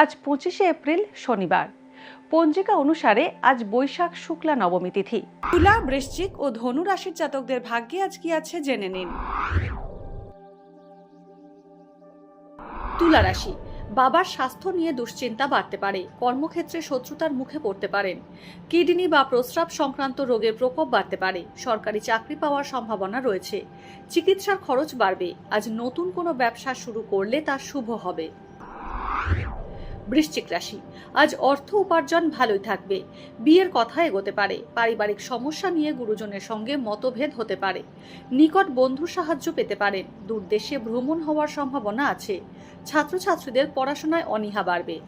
আজ 25শে এপ্রিল শনিবার। পঞ্জিকা অনুসারে আজ বৈশাখ শুক্লা নবমী তিথি। তুলা, বৃশ্চিক ও ধনু রাশির জাতকদের ভাগ্যে আজ কি আছে জেনে নিন। তুলা রাশি, বাবার স্বাস্থ্য নিয়ে দুশ্চিন্তা বাড়তে পারে। কর্মক্ষেত্রে শত্রুতার মুখে পড়তে পারেন। কিডনি বা প্রস্রাব সংক্রান্ত রোগের প্রকোপ বাড়তে পারে। সরকারি চাকরি পাওয়ার সম্ভাবনা রয়েছে। চিকিৎসার খরচ বাড়বে। আজ নতুন কোনো ব্যবসা শুরু করলে তা শুভ হবে। বৃশ্চিক রাশি, আজ অর্থ উপার্জন ভালোই থাকবে। বিয়ের কথা এগোতে পারে। পারিবারিক সমস্যা নিয়ে গুরুজনের সঙ্গে মতভেদ হতে পারে। নিকট বন্ধুর সাহায্য পেতে পারেন। দূর দেশে ভ্রমণ হওয়ার সম্ভাবনা আছে। ছাত্রছাত্রীদের পড়াশোনায় অনীহা বাড়বে।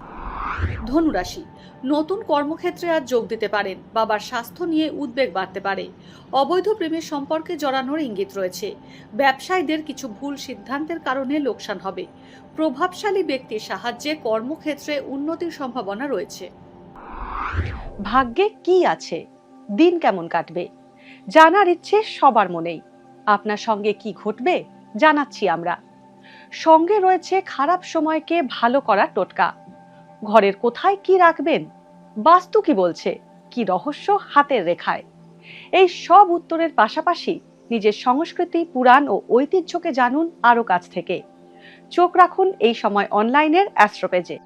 ধনু রাশি, নতুন কর্মক্ষেত্রে আজ যোগ দিতে পারেন। বাবার স্বাস্থ্য নিয়ে উদ্বেগ বাড়তে পারে। অবৈধ প্রেমের সম্পর্কে জড়ানোর ইঙ্গিত রয়েছে। ব্যবসায়ীদের কিছু ভুল সিদ্ধান্তের কারণে লোকসান হবে। প্রভাবশালী ব্যক্তির সাহায্যে কর্মক্ষেত্রে উন্নতির সম্ভাবনা রয়েছে। ভাগ্যে কি আছে, দিন কেমন কাটবে, জানার ইচ্ছে সবার মনেই। আপনার সঙ্গে কি ঘটবে জানাচ্ছি আমরা। সঙ্গে রয়েছে খারাপ সময়কে ভালো করার টোটকা। ঘরের কোথায় কি রাখবেন, বাস্তু কি বলছে, কি রহস্য হাতের রেখায়। এই সব উত্তরের পাশাপাশি নিজের সংস্কৃতি, পুরাণ ও ঐতিহ্যকে জানুন আরো কাছ থেকে। চোখ রাখুন এই সময় অনলাইনের অ্যাস্ট্রো পেজে।